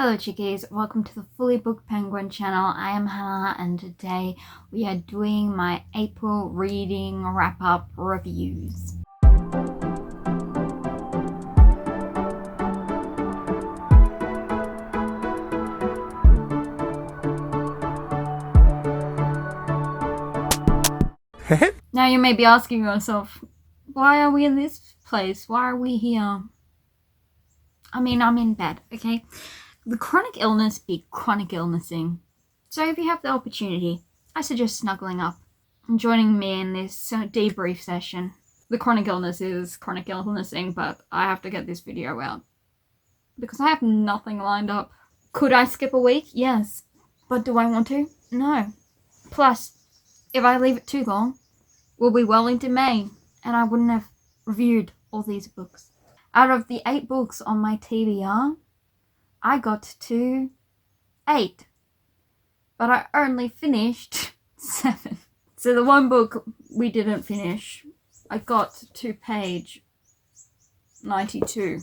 Hello chickies, welcome to the Fully Booked Penguin channel. I am Hannah and today we are doing my April reading wrap-up reviews. Now you may be asking yourself, why are we in this place? Why are we here? I mean, I'm in bed, okay? The chronic illness be chronic illnessing. So if you have the opportunity, I suggest snuggling up and joining me in this debrief session. The chronic illness is chronic illnessing, but I have to get this video out because I have nothing lined up. Could I skip a week? Yes. But do I want to? No. Plus, if I leave it too long, we'll be well into May and I wouldn't have reviewed all these books. Out of the 8 books on my TBR, I got to 8, but I only finished 7. So the one book we didn't finish, I got to page 92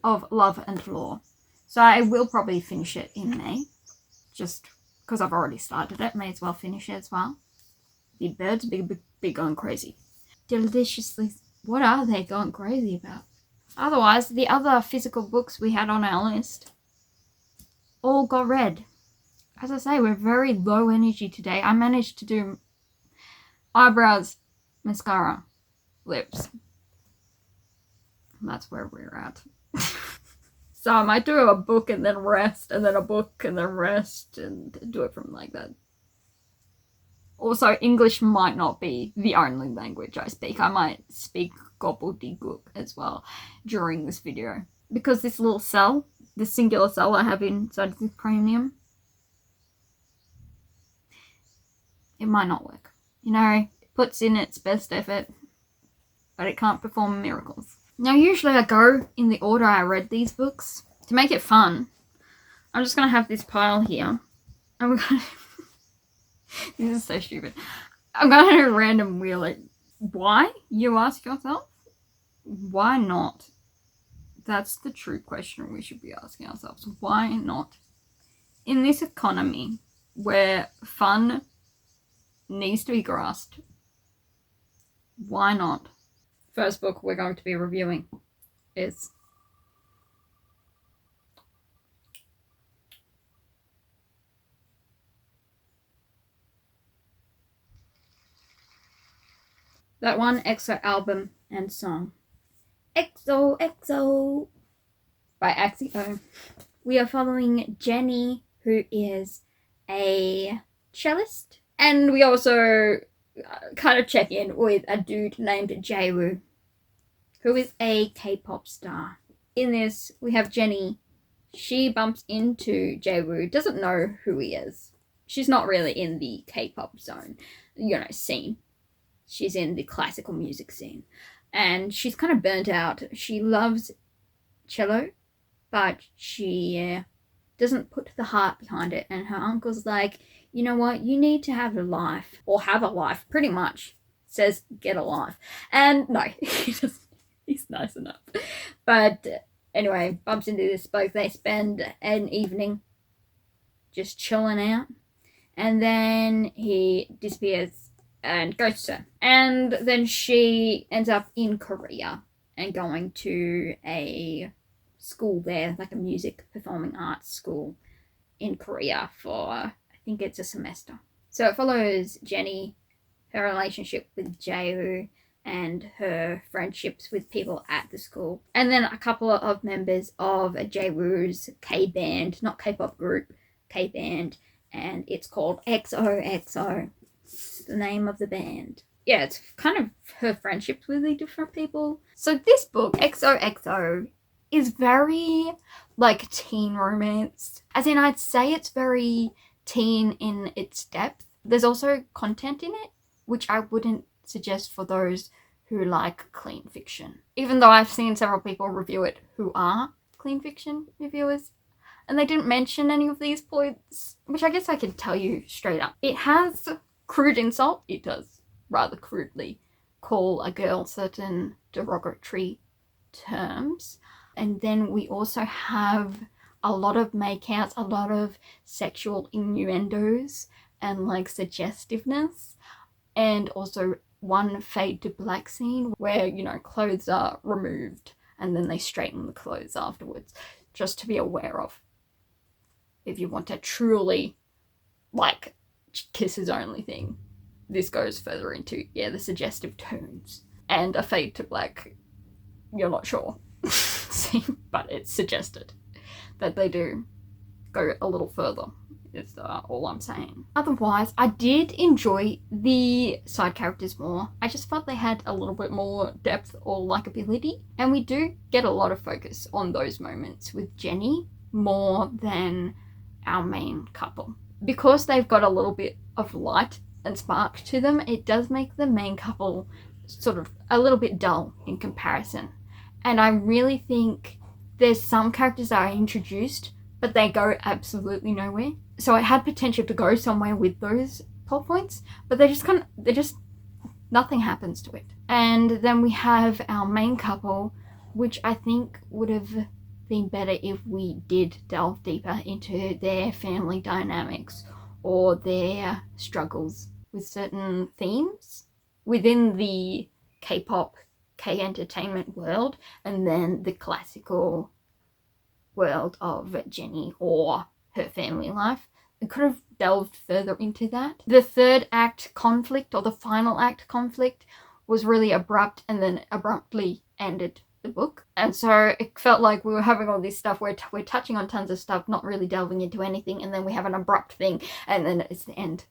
of Love and Law. So I will probably finish it in May, just because I've already started it. May as well finish it as well. The birds be going crazy. Deliciously, what are they going crazy about? Otherwise, the other physical books we had on our list all got read. As I say, we're very low energy today. I managed to do eyebrows, mascara, lips. That's where we're at. So I might do a book and then rest, and then a book and then rest, and do it from like that. Also, English might not be the only language I speak. I might speak gobbledygook as well during this video. Because this little cell, this singular cell I have inside the cranium, it might not work. You know, it puts in its best effort, but it can't perform miracles. Now, usually I go in the order I read these books. To make it fun, I'm just going to have this pile here. And we're going to... This is so stupid. I'm going to random wheel it. Why? You ask yourself? Why not? That's the true question we should be asking ourselves. Why not? In this economy where fun needs to be grasped, why not? First book we're going to be reviewing is that one, EXO album and song. XOXO by Axie Oh. We are following Jenny, who is a cellist. And we also kind of check in with a dude named Gyeoeul, who is a K-pop star. In this, we have Jenny. She bumps into Gyeoeul, doesn't know who he is. She's not really in the K-pop zone, scene. She's in the classical music scene. And she's kind of burnt out. She loves cello, but she doesn't put the heart behind it. And her uncle's like, you know what? You need to have a life. Or have a life, pretty much. Says, get a life. And no, he doesn't. He's nice enough. But anyway, bumps into this bloke. They spend an evening just chilling out. And then he disappears and ghosts her. And then she ends up in Korea and going to a school there, like a music performing arts school in Korea for, I think it's a semester. So it follows Jenny, her relationship with Gyeoeul, and her friendships with people at the school. And then a couple of members of Gyeoeul's K-band, not K-pop group, K-band, and it's called XOXO. The name of the band. Yeah, it's kind of her friendships with the different people. So this book, XOXO, is very like teen romance. As in, I'd say it's very teen in its depth. There's also content in it, which I wouldn't suggest for those who like clean fiction. Even though I've seen several people review it who are clean fiction reviewers, and they didn't mention any of these points, which I guess I can tell you straight up. It has crude insult. It does rather crudely call a girl certain derogatory terms. And then we also have a lot of makeouts, a lot of sexual innuendos and like suggestiveness, and also one fade to black scene where, you know, clothes are removed and then they straighten the clothes afterwards, just to be aware of if you want to truly like kisses only thing. This goes further into, yeah, the suggestive tones and a fade to black. You're not sure scene, but it's suggested that they do go a little further, is all I'm saying. Otherwise, I did enjoy the side characters more. I just felt they had a little bit more depth or likability, and we do get a lot of focus on those moments with Jenny more than our main couple. Because they've got a little bit of light and spark to them, it does make the main couple sort of a little bit dull in comparison. And I really think there's some characters that are introduced, but they go absolutely nowhere. So it had potential to go somewhere with those plot points, but nothing happens to it. And then we have our main couple, which I think would have been better if we did delve deeper into their family dynamics or their struggles with certain themes within the K-pop, K-entertainment world, and then the classical world of Jenny or her family life. It could have delved further into that. The third act conflict, or the final act conflict, was really abrupt and then abruptly ended the book. And so it felt like we were having all this stuff where we're touching on tons of stuff, not really delving into anything, and then we have an abrupt thing, and then it's the end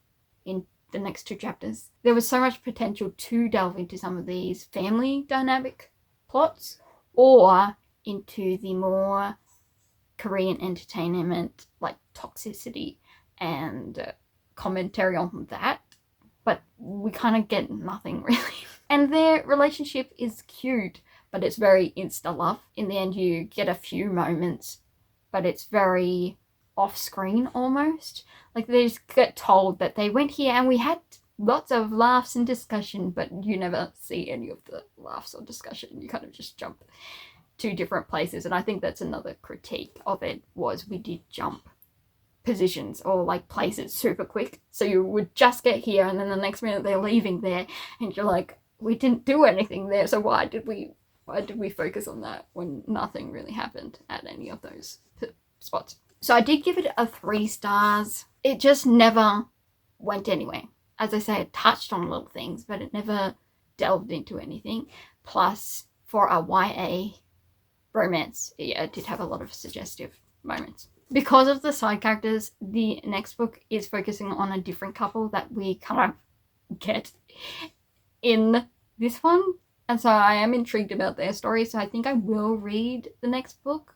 in the next 2 chapters. There was so much potential to delve into some of these family dynamic plots, or into the more Korean entertainment, like toxicity and commentary on that, but we kind of get nothing really. And their relationship is cute, but it's very insta love. In the end, you get a few moments, but it's very off screen almost. Like they just get told that they went here and we had lots of laughs and discussion, but you never see any of the laughs or discussion. You kind of just jump to different places. And I think that's another critique of it, was we did jump positions or like places super quick. So you would just get here and then the next minute they're leaving there and you're like, we didn't do anything there, so why did we focus on that when nothing really happened at any of those spots? So I did give it a 3 stars. It just never went anywhere. As I say, it touched on little things, but it never delved into anything. Plus, for a YA romance, yeah, it did have a lot of suggestive moments. Because of the side characters, the next book is focusing on a different couple that we kind of get in this one. And so I am intrigued about their story, so I think I will read the next book.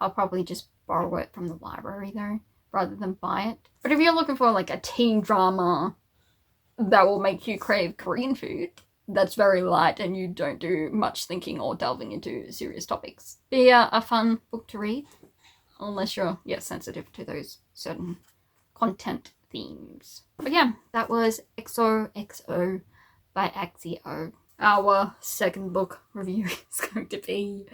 I'll probably just borrow it from the library though, rather than buy it. But if you're looking for like a teen drama that will make you crave Korean food, that's very light and you don't do much thinking or delving into serious topics, be a fun book to read, unless you're sensitive to those certain content themes. But yeah, that was XOXO by Axie Oh. Our second book review is going to be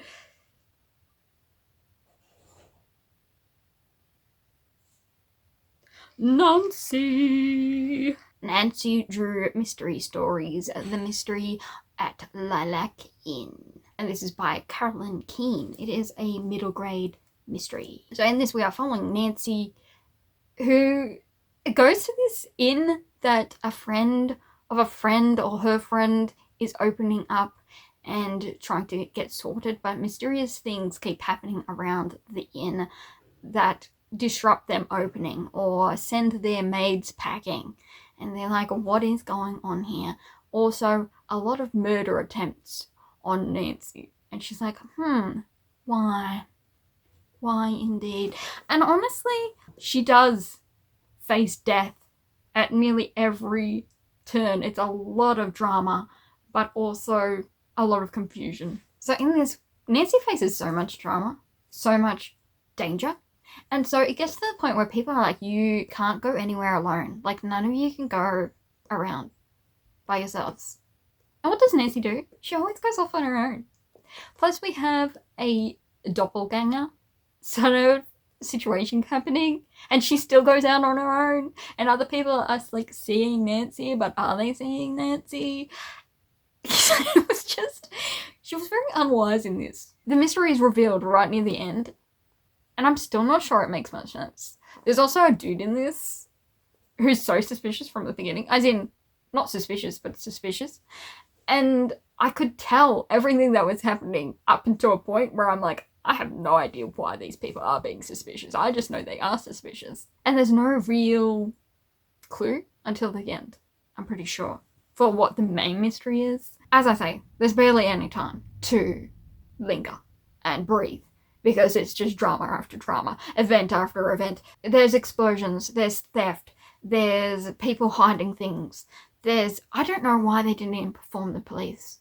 Nancy. Nancy drew mystery stories, The Mystery at Lilac Inn. And this is by Carolyn Keene. It is a middle grade mystery. So in this we are following Nancy, who goes to this inn that a friend of a friend or her friend is opening up and trying to get sorted, but mysterious things keep happening around the inn that disrupt them opening or send their maids packing, and they're like, what is going on here? Also, a lot of murder attempts on Nancy, and she's like, why indeed? And honestly, she does face death at nearly every turn. It's a lot of drama, but also a lot of confusion. So in this, Nancy faces so much drama, so much danger, and so it gets to the point where people are like, you can't go anywhere alone. Like, none of you can go around by yourselves. And what does Nancy do? She always goes off on her own. Plus we have a doppelganger sort of situation happening, and she still goes out on her own, and other people are like seeing Nancy, but are they seeing Nancy? It was just, she was very unwise in this. The mystery is revealed right near the end, and I'm still not sure it makes much sense. There's also a dude in this who's so suspicious from the beginning, as in, not suspicious, but suspicious, and I could tell everything that was happening up until a point where I'm like, I have no idea why these people are being suspicious. I just know they are suspicious. And there's no real clue until the end, I'm pretty sure, for what the main mystery is. As I say, there's barely any time to linger and breathe, because it's just drama after drama, event after event. There's explosions, there's theft, there's people hiding things, there's, I don't know why they didn't inform the police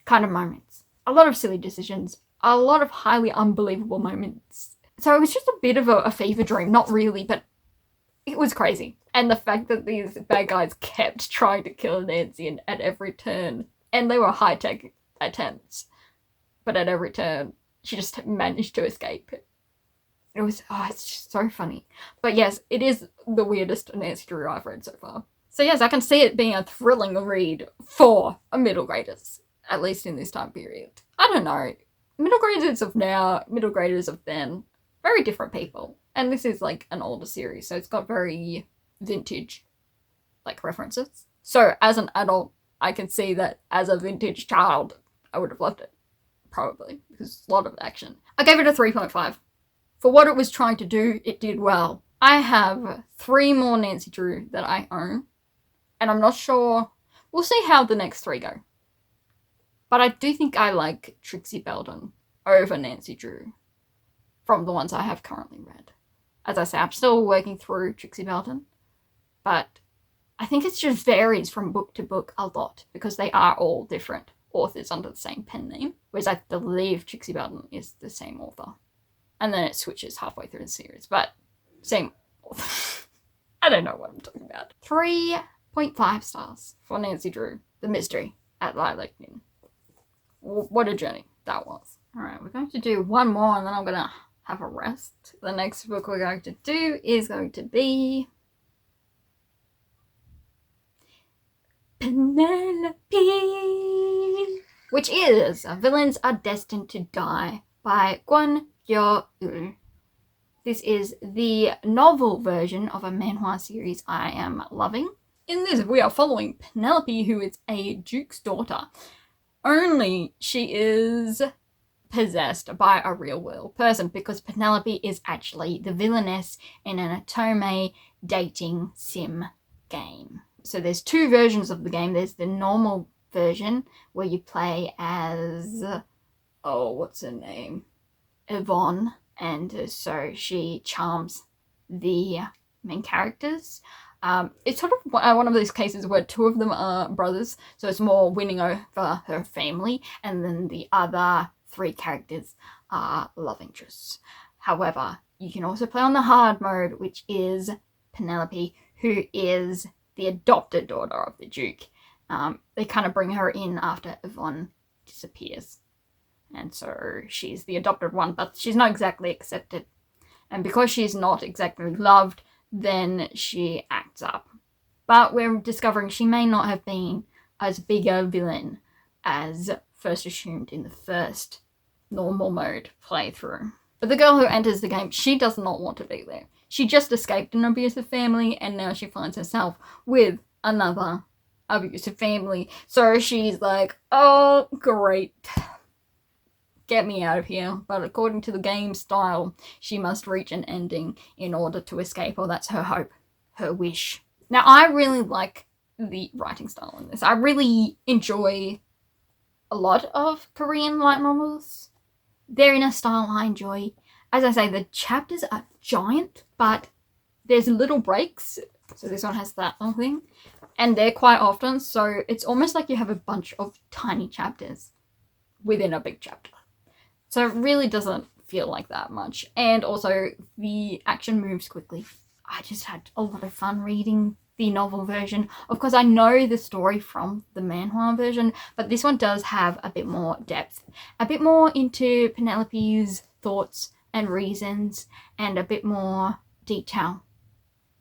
kind of moments. A lot of silly decisions, a lot of highly unbelievable moments. So it was just a bit of a fever dream, not really, but it was crazy. And the fact that these bad guys kept trying to kill Nancy at every turn, and they were high-tech attempts, but at every turn, she just managed to escape. It was, it's just so funny. But yes, it is the weirdest Nancy Drew I've read so far. So yes, I can see it being a thrilling read for a middle graders, at least in this time period. I don't know. Middle graders of now, middle graders of then, very different people. And this is like an older series, so it's got very vintage, like, references. So as an adult, I can see that as a vintage child, I would have loved it. Probably, because it's a lot of action. I gave it a 3.5. For what it was trying to do, it did well. I have 3 more Nancy Drew that I own, and I'm not sure. We'll see how the next 3 go. But I do think I like Trixie Belden over Nancy Drew from the ones I have currently read. As I say, I'm still working through Trixie Belden, but I think it just varies from book to book a lot, because they are all different authors under the same pen name, whereas I believe Trixie Belden is the same author. And then it switches halfway through the series, but same author. I don't know what I'm talking about. 3.5 stars for Nancy Drew, The Mystery at Lilac. What a journey that was. Alright, we're going to do one more and then I'm going to have a rest. The next book we're going to do is going to be Penelope, which is Villains Are Destined to Die by Gwon, Gyeoeul. This is the novel version of a manhwa series I am loving. In this, we are following Penelope, who is a duke's daughter. Only she is possessed by a real world person, because Penelope is actually the villainess in an otome dating sim game. So there's 2 versions of the game. There's the normal version where you play as, what's her name? Yvonne, and so she charms the main characters. It's sort of one of those cases where 2 of them are brothers, so it's more winning over her family, and then the other 3 characters are love interests. However, you can also play on the hard mode, which is Penelope, who is the adopted daughter of the Duke. They kind of bring her in after Yvonne disappears. And so she's the adopted one, but she's not exactly accepted. And because she's not exactly loved, then she acts up. But we're discovering she may not have been as big a villain as first assumed in the first normal mode playthrough. But the girl who enters the game, she does not want to be there. She just escaped an abusive family, and now she finds herself with another abusive family. So she's like, oh, great. Get me out of here. But according to the game style, she must reach an ending in order to escape, or that's her hope, her wish. Now, I really like the writing style in this. I really enjoy a lot of Korean light novels. They're in a style I enjoy. As I say, the chapters are giant, but there's little breaks. So this one has that little thing. And they're quite often, so it's almost like you have a bunch of tiny chapters within a big chapter. So it really doesn't feel like that much. And also, the action moves quickly. I just had a lot of fun reading the novel version. Of course, I know the story from the manhwa version, but this one does have a bit more depth. A bit more into Penelope's thoughts and reasons and a bit more detail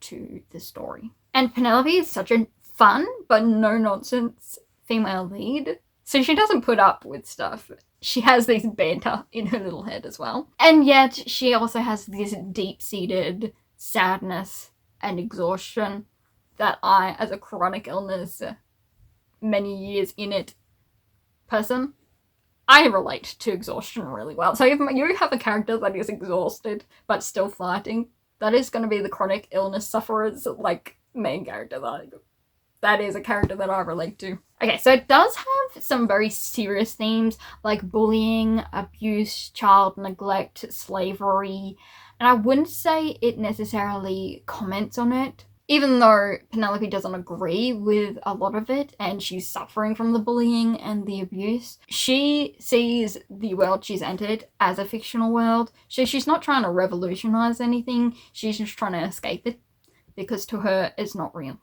to the story. And Penelope is such a fun but no nonsense female lead, so she doesn't put up with stuff. She has this banter in her little head as well, and yet she also has this deep-seated sadness and exhaustion that I, as a chronic illness, many years in it person, I relate to exhaustion really well. So if you have a character that is exhausted but still fighting, that is going to be the chronic illness sufferer's like main character. That is a character that I relate to. Okay, so it does have some very serious themes like bullying, abuse, child neglect, slavery, and I wouldn't say it necessarily comments on it. Even though Penelope doesn't agree with a lot of it and she's suffering from the bullying and the abuse, she sees the world she's entered as a fictional world. So she's not trying to revolutionize anything, she's just trying to escape it because to her it's not real.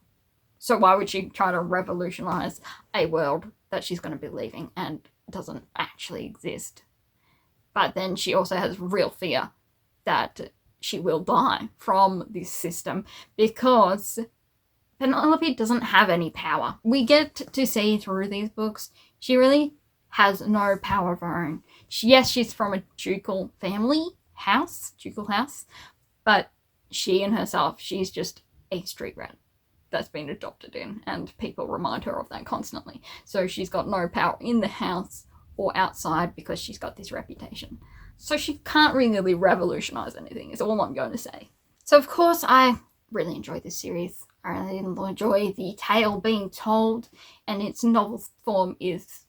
So why would she try to revolutionize a world that she's going to be leaving and doesn't actually exist? But then she also has real fear that she will die from this system because Penelope doesn't have any power. We get to see through these books, she really has no power of her own. Yes, she's from a ducal house, but she and herself, she's just a street rat that's been adopted in, and people remind her of that constantly. So she's got no power in the house or outside because she's got this reputation. So she can't really revolutionize anything, is all I'm going to say. So of course I really enjoy this series. I really enjoy the tale being told, and its novel form is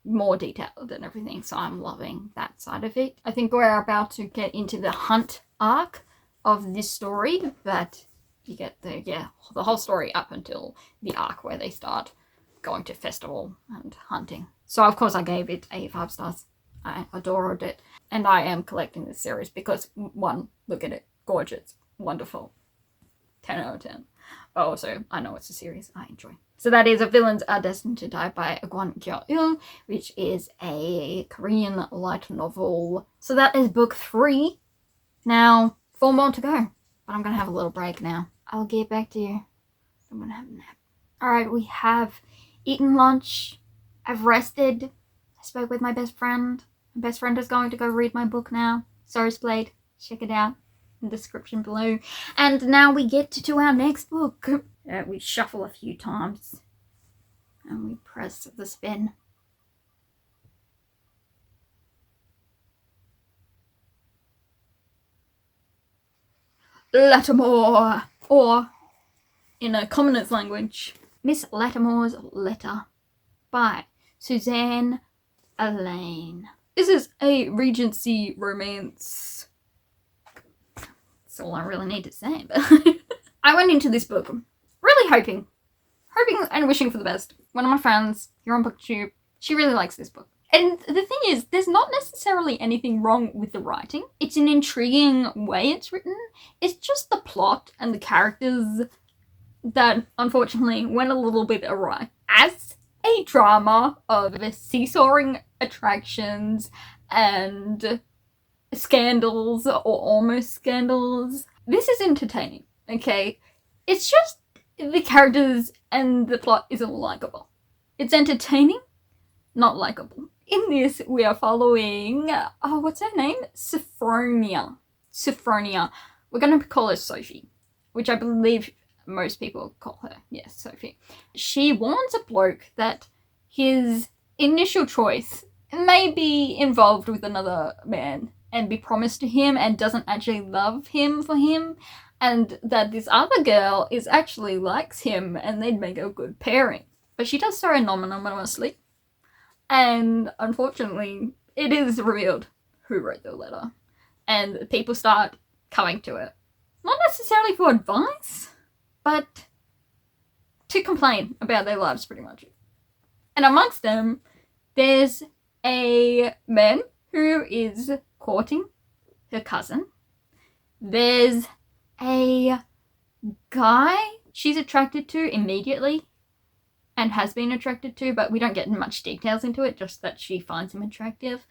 more detailed and everything, so I'm loving that side of it. I think we're about to get into the hunt arc of this story, but you get the whole story up until the arc where they start going to festival and hunting. So of course I gave it a 5 stars. I adored it, and I am collecting this series because, one, look at it, gorgeous, wonderful, 10 out of 10. Also, I know it's a series I enjoy. So that is A Villains Are Destined to Die by Gwon Gyeoeul, which is a Korean light novel. So that is book 3. Now, 4 more to go, but I'm going to have a little break now. I'll get back to you. I'm going to have a nap. Alright, we have eaten lunch. I've rested. I spoke with my best friend. My best friend is going to go read my book now. Sorry, Splayed. Check it out in the description below. And now we get to our next book. We shuffle a few times. And we press the spin. Lattimore! Or, in a commoner's language, Miss Lattimore's Letter by Suzanne, Allain. This is a Regency romance. That's all I really need to say. But I went into this book really hoping and wishing for the best. One of my friends here on BookTube, she really likes this book. And the thing is, there's not necessarily anything wrong with the writing. It's an intriguing way it's written. It's just the plot and the characters that unfortunately went a little bit awry. As a drama of seesawing attractions and scandals or almost scandals, this is entertaining, okay? It's just the characters and the plot isn't likable. It's entertaining, not likable. In this, we are following, what's her name? Sophronia. We're going to call her Sophie, which I believe most people call her. Yes, Sophie. She warns a bloke that his initial choice may be involved with another man and be promised to him and doesn't actually love him for him, and that this other girl is actually likes him and they'd make a good pairing. But she does so anonymously. And unfortunately, it is revealed who wrote the letter. And people start coming to it. Not necessarily for advice, but to complain about their lives, pretty much. And amongst them, there's a man who is courting her cousin. There's a guy she's attracted to immediately. And has been attracted to, but we don't get much details into it, just that she finds him attractive.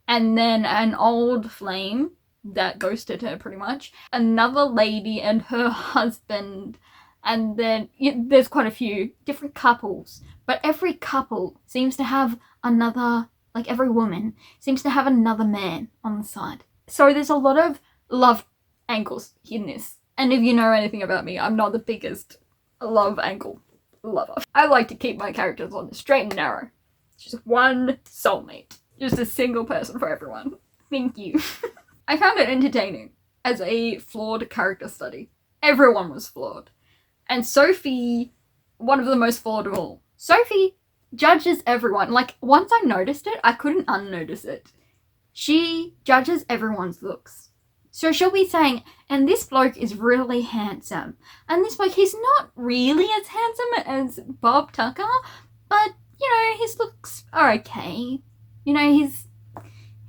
And then an old flame that ghosted her pretty much, another lady and her husband, and then there's quite a few different couples, but every couple seems to have another, like every woman seems to have another man on the side. So there's a lot of love angles in this. And if you know anything about me, I'm not the biggest love angle lover. I like to keep my characters on the straight and narrow. Just one soulmate. Just a single person for everyone. Thank you. I found it entertaining as a flawed character study. Everyone was flawed. And Sophie, one of the most flawed of all. Sophie judges everyone. Like, once I noticed it, I couldn't unnotice it. She judges everyone's looks. So she'll be saying, and this bloke is really handsome. And this bloke, he's not really as handsome as Bob Tucker, but, you know, his looks are okay. You know,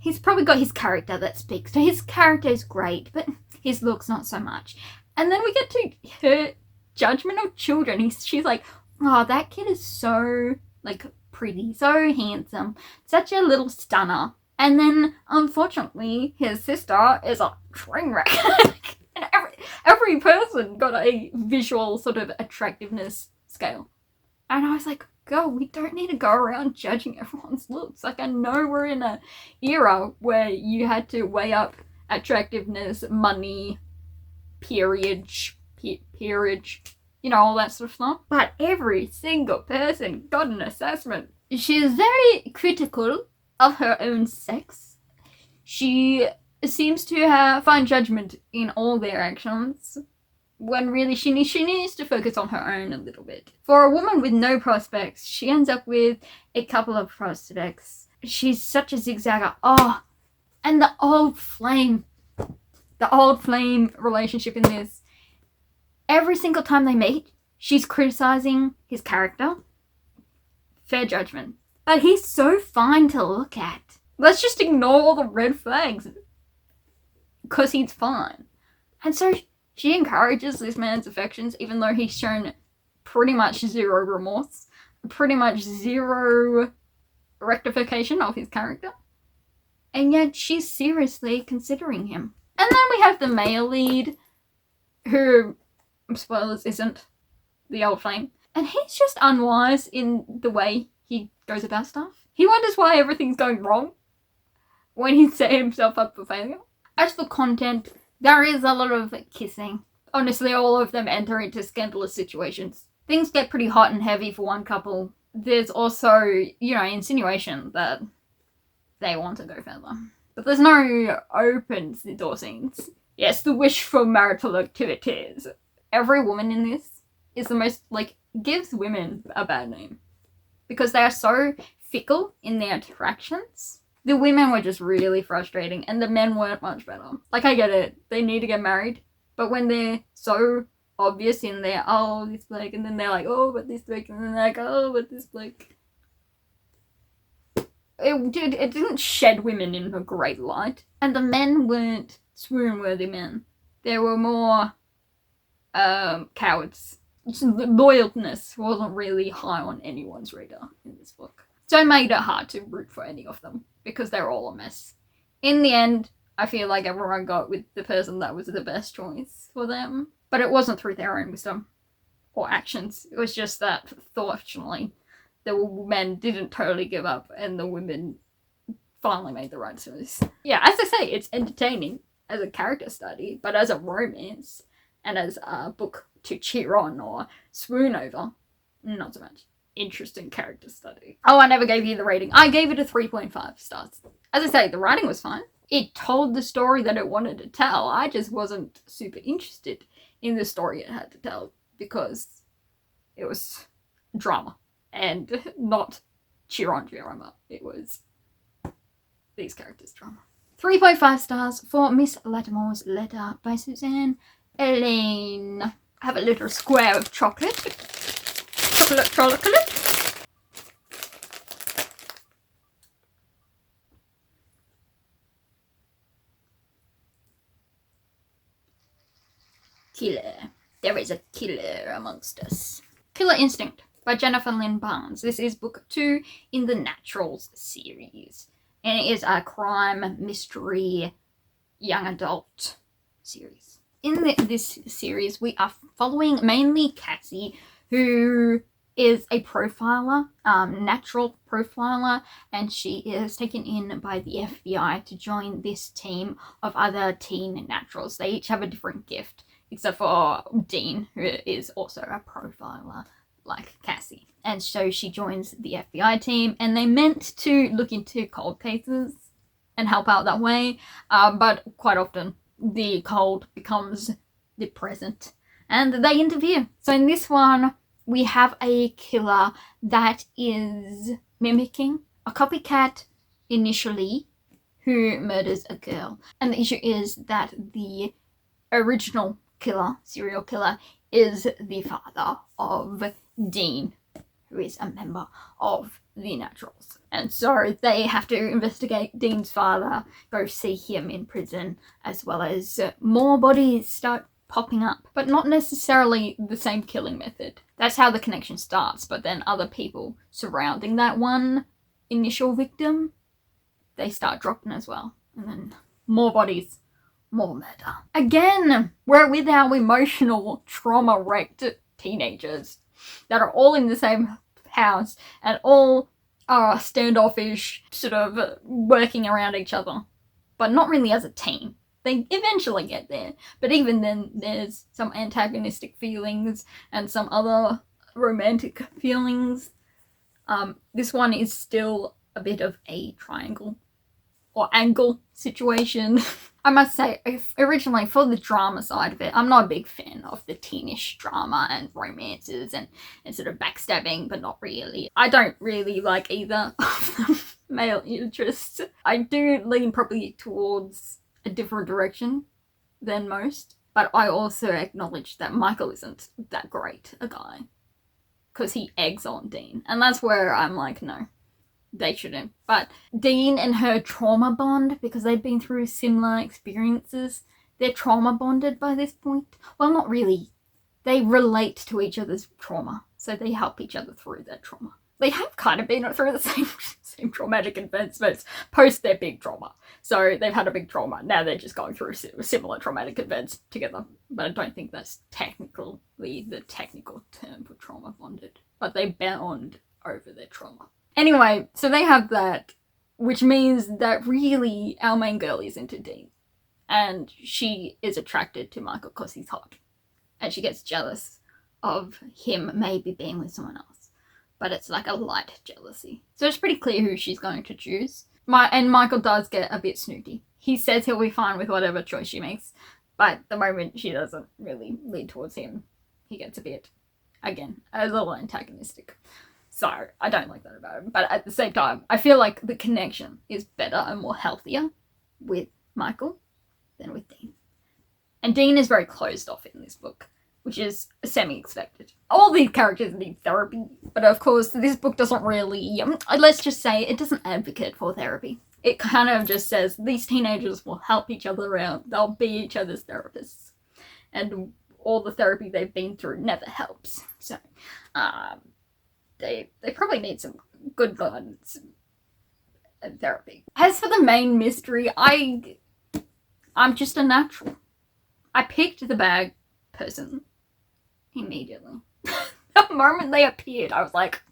he's probably got his character that speaks. So his character is great, but his looks not so much. And then we get to her judgment of children. She's like, oh, that kid is so, like, pretty, so handsome, such a little stunner. And then, unfortunately, his sister is a train wreck. And every person got a visual sort of attractiveness scale. And I was like, girl, we don't need to go around judging everyone's looks. Like, I know we're in an era where you had to weigh up attractiveness, money, peerage, you know, all that sort of stuff. But every single person got an assessment. She is very critical of her own sex. She seems to find judgment in all their actions, when really she needs to focus on her own a little bit. For a woman with no prospects, she ends up with a couple of prospects. She's such a zigzagger. Oh, and the old flame relationship in this. Every single time they meet, she's criticizing his character. Fair judgment. But he's so fine to look at. Let's just ignore all the red flags. Because he's fine. And so she encourages this man's affections, even though he's shown pretty much zero remorse. Pretty much zero rectification of his character. And yet she's seriously considering him. And then we have the male lead, who, spoilers, isn't the old flame. And he's just unwise in the way he goes about stuff. He wonders why everything's going wrong when he's set himself up for failure. As for content, there is a lot of kissing. Honestly, all of them enter into scandalous situations. Things get pretty hot and heavy for one couple. There's also, you know, insinuation that they want to go further. But there's no open door scenes. Yes, the wish for marital activities. Every woman in this is the most, like, gives women a bad name. Because they are so fickle in their attractions. The women were just really frustrating, and the men weren't much better. Like, I get it. They need to get married. But when they're so obvious in their, oh, this bloke, and then they're like, oh, but this bloke, and then they're like, oh, but this bloke. It didn't shed women in a great light. And the men weren't swoon-worthy men. They were more cowards. Loyalness wasn't really high on anyone's radar in this book. So it made it hard to root for any of them, because they're all a mess. In the end, I feel like everyone got with the person that was the best choice for them. But it wasn't through their own wisdom or actions. It was just that, fortunately, the men didn't totally give up and the women finally made the right choice. Yeah, as I say, it's entertaining as a character study, but as a romance and as a book to cheer on or swoon over, not so much. Interesting character study. Oh, I never gave you the rating. I gave it a 3.5 stars. As I say, the writing was fine. It told the story that it wanted to tell. I just wasn't super interested in the story it had to tell because it was drama and not cheer on drama. It was these characters' drama. 3.5 stars for Miss Lattimore's Letter by Suzanne. Allain. I have a little square of chocolate. Chocolate. Killer. There is a killer amongst us. Killer Instinct by Jennifer Lynn Barnes. This is book 2 in the Naturals series. And it is a crime mystery young adult series. In this series, we are following mainly Cassie, who is a profiler, natural profiler, and she is taken in by the FBI to join this team of other teen naturals. They each have a different gift, except for Dean, who is also a profiler like Cassie. And so she joins the FBI team, and they're meant to look into cold cases and help out that way, but quite often the cold becomes the present, and they interview. So in this one, we have a killer that is mimicking a copycat initially who murders a girl. And the issue is that the original killer, serial killer, is the father of Dean, who is a member of the Naturals. And so they have to investigate Dean's father, go see him in prison, as well as more bodies start popping up, but not necessarily the same killing method. That's how the connection starts, but then other people surrounding that one initial victim, they start dropping as well. And then more bodies, more murder. Again, we're with our emotional trauma-wrecked teenagers that are all in the same house and all are standoffish, sort of working around each other, but not really as a team. They eventually get there, but even then there's some antagonistic feelings and some other romantic feelings. This one is still a bit of a triangle or angle situation. I must say, originally for the drama side of it, I'm not a big fan of the teenish drama and romances and sort of backstabbing, but not really. I don't really like either of the male interests. I do lean probably towards a different direction than most, but I also acknowledge that Michael isn't that great a guy because he eggs on Dean, and that's where I'm like, no, they shouldn't. But Dean and her trauma bond, because they've been through similar experiences, they're trauma bonded by this point. Well, not really. They relate to each other's trauma, so they help each other through their trauma. They have kind of been through the same traumatic events, but it's post their big trauma. So they've had a big trauma. Now they're just going through similar traumatic events together. But I don't think that's technically the technical term for trauma bonded. But they bond over their trauma. Anyway, so they have that, which means that really our main girl is into Dean. And she is attracted to Michael because he's hot. And she gets jealous of him maybe being with someone else. But it's like a light jealousy. So it's pretty clear who she's going to choose. And Michael does get a bit snooty. He says he'll be fine with whatever choice she makes, but the moment she doesn't really lead towards him, he gets a bit, again, a little antagonistic. So I don't like that about him. But at the same time, I feel like the connection is better and more healthier with Michael than with Dean. And Dean is very closed off in this book, which is semi-expected. All these characters need therapy, but of course this book doesn't really, let's just say it doesn't advocate for therapy. It kind of just says these teenagers will help each other out, they'll be each other's therapists, and all the therapy they've been through never helps. So they probably need some good guidance and therapy. As for the main mystery, I'm just a natural. I picked the bag person immediately. The moment they appeared, I was like,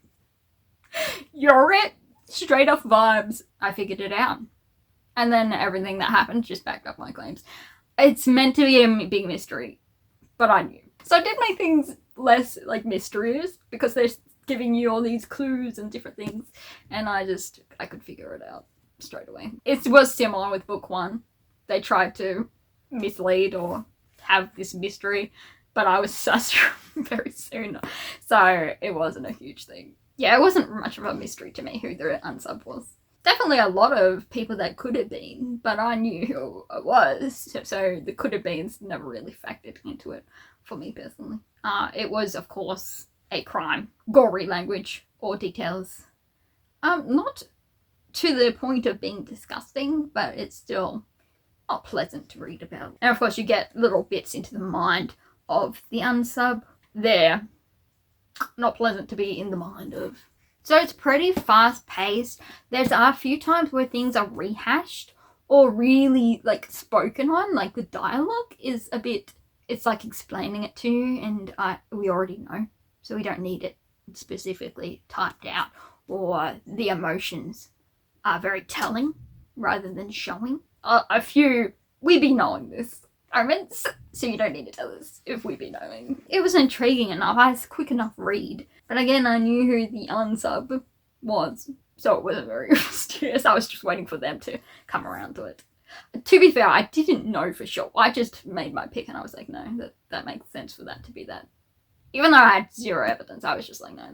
you're it. Straight off vibes. I figured it out. And then everything that happened just backed up my claims. It's meant to be a big mystery, but I knew. So I did make things less like mysterious because they're giving you all these clues and different things, and I could figure it out straight away. It was similar with book one. They tried to mislead or have this mystery, but I was sus very soon, so it wasn't a huge thing. Yeah, it wasn't much of a mystery to me who the unsub was. Definitely a lot of people that could have been, but I knew who it was, so the could have beens never really factored into it for me personally. It was, of course, a crime. Gory language or details. Not to the point of being disgusting, but it's still not pleasant to read about. And of course you get little bits into the mind of the unsub. They're not pleasant to be in the mind of. So it's pretty fast paced. There's a few times where things are rehashed or really like spoken on, like the dialogue is a bit, it's like explaining it to you, and we already know, so we don't need it specifically typed out, or the emotions are very telling rather than showing. A few, we be knowing this moments, so you don't need to tell us if we be knowing. It was intriguing enough, I was quick enough read, but again I knew who the unsub was, so it wasn't very mysterious. I was just waiting for them to come around to it. To be fair, I didn't know for sure. I just made my pick and I was like, no, that makes sense for that to be that. Even though I had zero evidence, I was just like, no,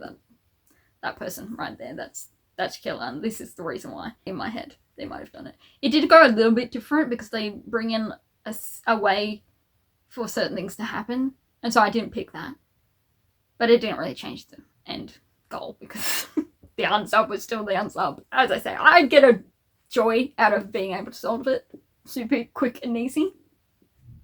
that person right there, that's killer, and this is the reason why. In my head, they might have done it. It did go a little bit different because they bring in a way for certain things to happen, and so I didn't pick that. But it didn't really change the end goal because the unsub was still the unsub. As I say, I get a joy out of being able to solve it super quick and easy,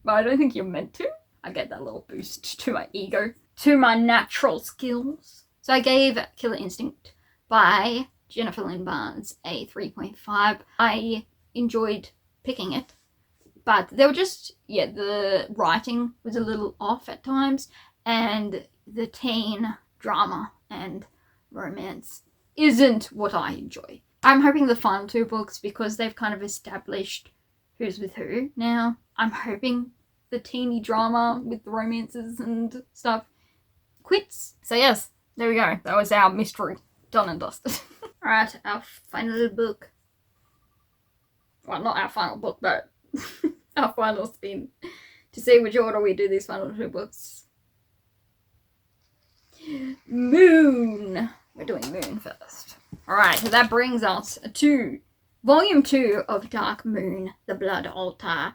but I don't think you're meant to. I get that little boost to my ego, to my natural skills. So I gave Killer Instinct by Jennifer Lynn Barnes a 3.5. I enjoyed picking it, but there were just, the writing was a little off at times, and the teen drama and romance isn't what I enjoy. I'm hoping the final two books, because they've kind of established who's with who now, I'm hoping the teeny drama with the romances and stuff quits. So yes, there we go. That was our mystery done and dusted. Alright, our final book. Well, not our final book, but our final spin to see which order we do these final two books. Moon. We're doing Moon first. Alright, so that brings us to Volume 2 of Dark Moon, The Blood Altar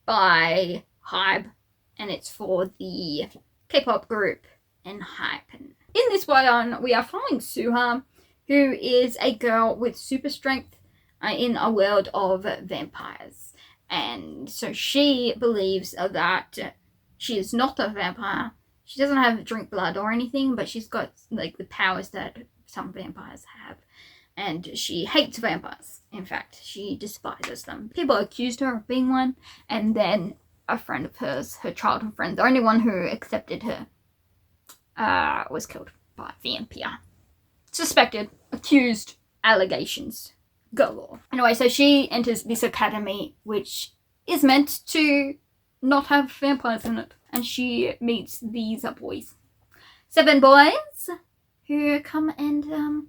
by HYBE, and it's for the K-pop group ENHYPEN. In this one, we are following Suha, who is a girl with super strength in a world of vampires. And so she believes that she is not a vampire. She doesn't have drink blood or anything, but she's got like the powers that some vampires have. And she hates vampires. In fact, she despises them. People accused her of being one, and then a friend of hers, her childhood friend, the only one who accepted her, was killed by vampire. Suspected, accused, allegations galore. Anyway, so she enters this academy, which is meant to not have vampires in it. And she meets these boys. 7 boys who come and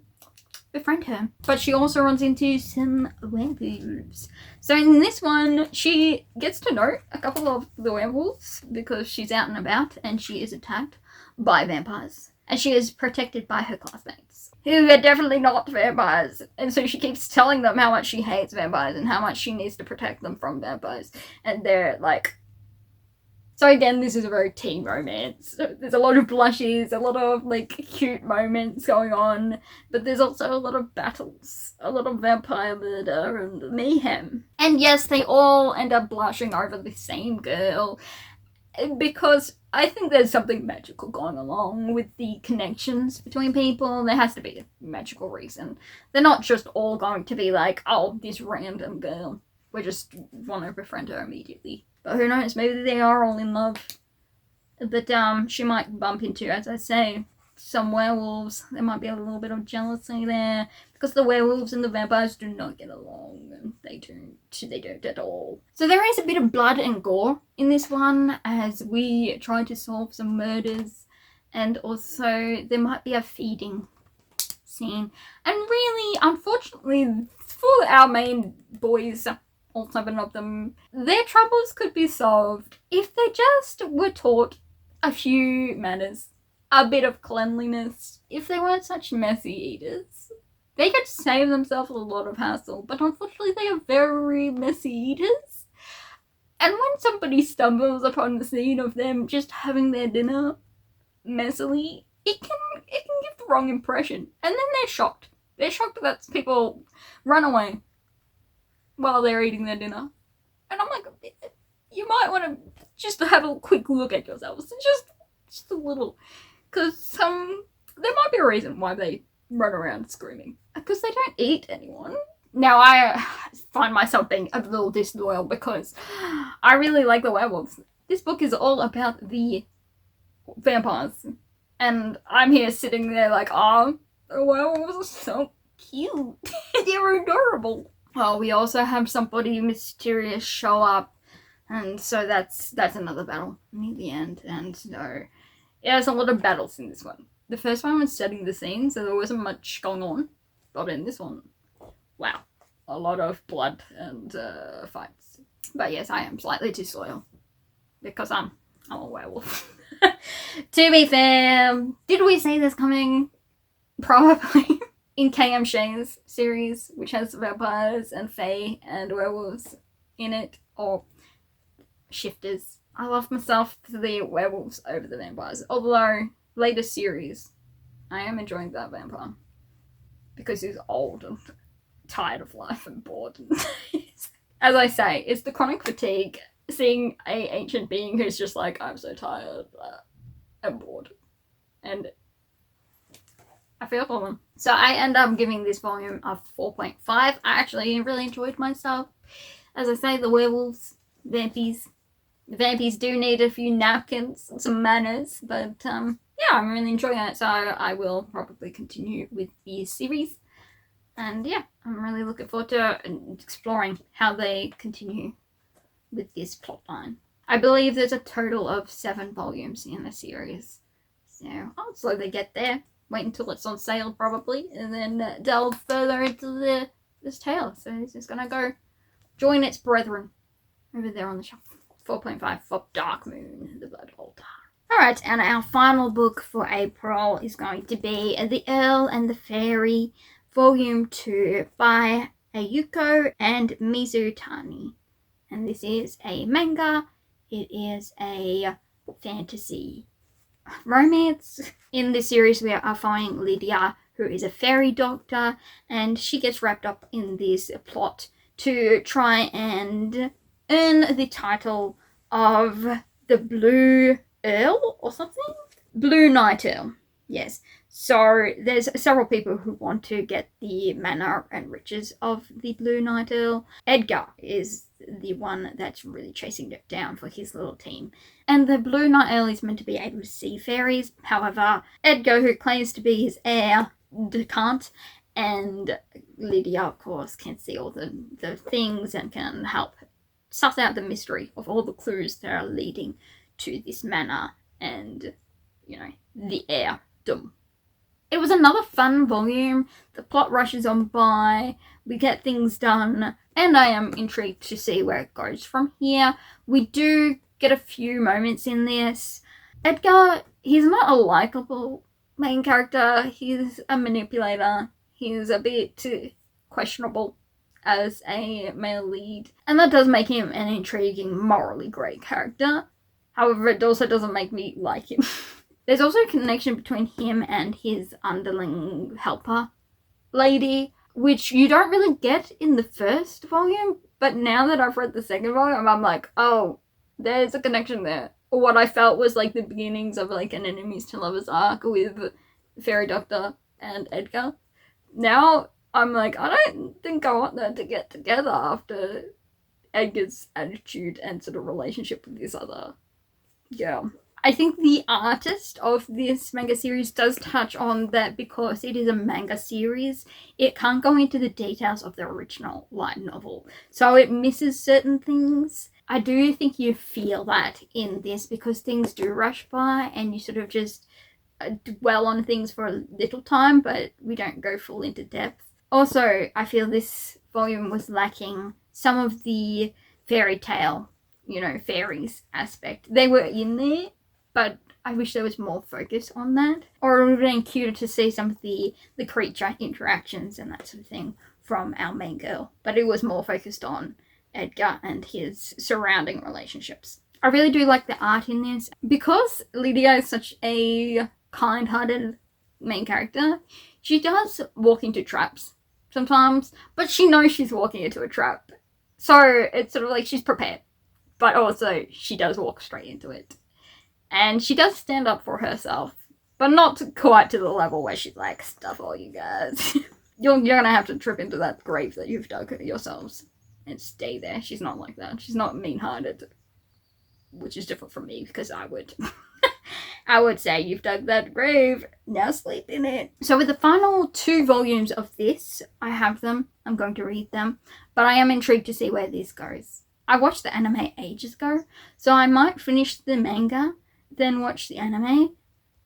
befriend her. But she also runs into some werewolves. So in this one, she gets to know a couple of the werewolves because she's out and about and she is attacked by vampires. And she is protected by her classmates, who are definitely not vampires. And so she keeps telling them how much she hates vampires and how much she needs to protect them from vampires. And they're like... So again, this is a very teen romance. There's a lot of blushes, a lot of like cute moments going on, but there's also a lot of battles, a lot of vampire murder and mayhem. And yes, they all end up blushing over the same girl, because I think there's something magical going along with the connections between people. There has to be a magical reason. They're not just all going to be like, oh, this random girl, we just want to befriend her immediately. But who knows, maybe they are all in love. But she might bump into, as I say, some werewolves. There might be a little bit of jealousy there, because the werewolves and the vampires do not get along, and they don't at all. So there is a bit of blood and gore in this one, as we try to solve some murders, and also there might be a feeding scene. And really, unfortunately, for our main boys, all 7 of them, their troubles could be solved if they just were taught a few manners, a bit of cleanliness. If they weren't such messy eaters, they could save themselves a lot of hassle, but unfortunately they are very messy eaters. And when somebody stumbles upon the scene of them just having their dinner messily, it can give the wrong impression. And then they're shocked. They're shocked that people run away while they're eating their dinner. And I'm like, you might want to just have a quick look at yourselves. Just a little. Because there might be a reason why they run around screaming. Because they don't eat anyone. Now I find myself being a little disloyal because I really like the werewolves. This book is all about the vampires. And I'm here sitting there like, oh, the werewolves are so cute. They're adorable. Oh, we also have somebody mysterious show up. And so that's another battle near the end. And so, yeah, there's a lot of battles in this one. The first one was setting the scene, so there wasn't much going on. But in this one, wow, a lot of blood and fights. But yes, I am slightly disloyal because I'm a werewolf. To be fair, did we see this coming? Probably. In KM Shane's series, which has vampires and fae and werewolves in it, or shifters. I love myself to the werewolves over the vampires. Although, later series, I am enjoying that vampire. Because he's old and tired of life and bored. As I say, it's the chronic fatigue seeing a ancient being who's just like, I'm so tired and bored. And I feel for them. So I end up giving this volume a 4.5. I actually really enjoyed myself. As I say, the werewolves, vampies. The vampies do need a few napkins and some manners, but yeah, I'm really enjoying it, so I will probably continue with the series. And yeah, I'm really looking forward to exploring how they continue with this plotline. I believe there's a total of 7 volumes in the series, so I'll slowly get there. Wait until it's on sale probably, and then delve further into this tale. So it's just gonna go join its brethren over there on the shelf. 4.5 for Dark Moon, the Blood Altar. Alright, and our final book for April is going to be The Earl and the Fairy, Volume 2 by Ayuko and Mizue Tani. And this is a manga. It is a fantasy romance. In this series, we are following Lydia, who is a fairy doctor, and she gets wrapped up in this plot to try and earn the title of the Blue Earl or something? Blue Night Earl, yes. So there's several people who want to get the manor and riches of the Blue Night Earl. Edgar is the one that's really chasing it down for his little team. And the Blue Night Earl is meant to be able to see fairies. However, Edgar, who claims to be his heir, can't. And Lydia, of course, can see all the things and can help suss out the mystery of all the clues that are leading to this manor and, you know, the heirdom. It was another fun volume. The plot rushes on by, we get things done, and I am intrigued to see where it goes from here. We do get a few moments in this. Edgar, he's not a likable main character. He's a manipulator. He's a bit questionable as a male lead, and that does make him an intriguing, morally great character. However, it also doesn't make me like him. There's also a connection between him and his underling helper lady, which you don't really get in the first volume, but now that I've read the second volume, I'm like, oh, there's a connection there. What I felt was like the beginnings of like an enemies to lovers arc with Fairy Doctor and Edgar. Now I'm like, I don't think I want them to get together after Edgar's attitude and sort of relationship with this other girl. I think the artist of this manga series does touch on that because it is a manga series. It can't go into the details of the original light novel, so it misses certain things. I do think you feel that in this because things do rush by and you sort of just dwell on things for a little time, but we don't go full into depth. Also, I feel this volume was lacking some of the fairy tale, fairies aspect. They were in there, but I wish there was more focus on that. Or it would have been cuter to see some of the creature interactions and that sort of thing from our main girl. But it was more focused on Edgar and his surrounding relationships. I really do like the art in this. Because Lydia is such a kind-hearted main character, she does walk into traps sometimes, but she knows she's walking into a trap. So it's sort of like she's prepared, but also she does walk straight into it. And she does stand up for herself, but not quite to the level where she's like, stuff all you guys. You're gonna have to trip into that grave that you've dug yourselves and stay there. She's not like that. She's not mean-hearted, which is different from me because I would. I would say you've dug that grave, now sleep in it. So with the final 2 volumes of this, I have them. I'm going to read them, but I am intrigued to see where this goes. I watched the anime ages ago, so I might finish the manga, then watch the anime,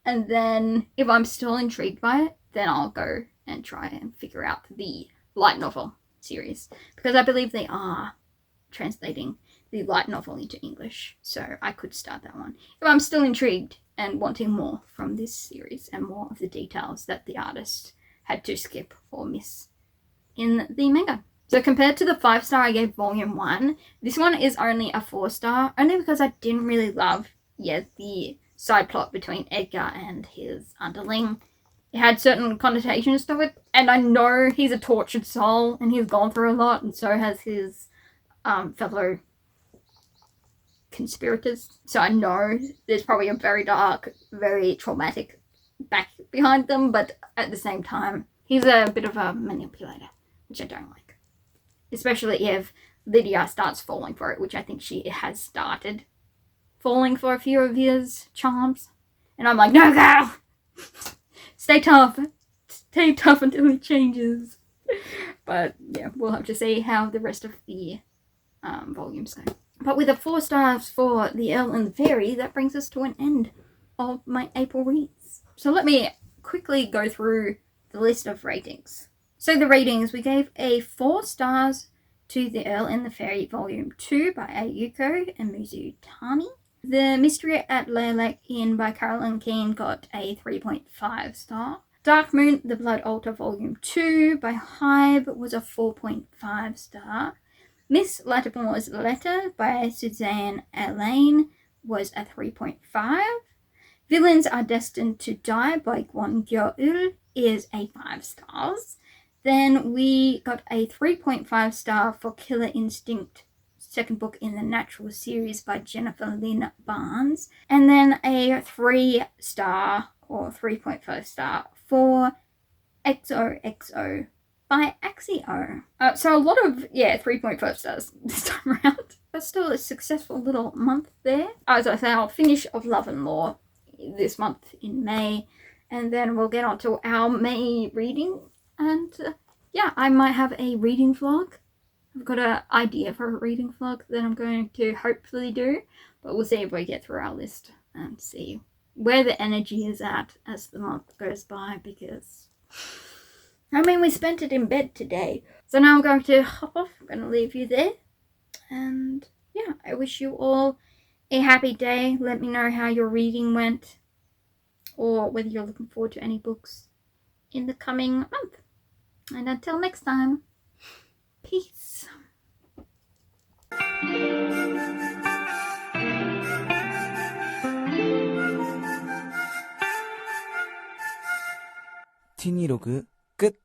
and then if I'm still intrigued by it, then I'll go and try and figure out the light novel series, because I believe they are translating the light novel into English, so I could start that one if I'm still intrigued and wanting more from this series and more of the details that the artist had to skip or miss in the manga. So compared to the 5-star I gave volume 1, this one is only a 4-star, only because I didn't really love the side plot between Edgar and his underling. It had certain connotations to it, and I know he's a tortured soul and he's gone through a lot, and so has his fellow conspirators. So I know there's probably a very dark, very traumatic back behind them, but at the same time, he's a bit of a manipulator, which I don't like. Especially if Lydia starts falling for it, which I think she has started falling for a few of his charms. And I'm like, no, girl! Stay tough. Stay tough until it changes. But yeah, we'll have to see how the rest of the volumes go. But with the 4 stars for the Earl and the Fairy, that brings us to an end of my April reads. So let me quickly go through the list of ratings. So the ratings, we gave a 4 stars to the Earl and the Fairy Volume 2 by Ayuko and Mizue Tani. The Mystery at Lilac Inn by Carolyn Keene got a 3.5 star. Dark Moon, The Blood Altar Volume 2 by HYBE was a 4.5 star. Miss Lattimore's Letter by Suzanne Allain was a 3.5. Villains Are Destined to Die by Gwon Gyeoeul is a 5 stars. Then we got a 3.5 star for Killer Instinct, second book in the Natural series by Jennifer Lynn Barnes. And then a 3 star or 3.5 star for XOXO by Axie Oh. So a lot of, 3.5 stars this time around. But still a successful little month there. As I say, I'll finish Of Love and Law this month in May. And then we'll get on to our May reading. And I might have a reading vlog. I've got an idea for a reading vlog that I'm going to hopefully do. But we'll see if we get through our list and see where the energy is at as the month goes by, because we spent it in bed today. So now I'm going to hop off. I'm going to leave you there. And I wish you all a happy day. Let me know how your reading went, or whether you're looking forward to any books in the coming month. And until next time, peace. Tini ログ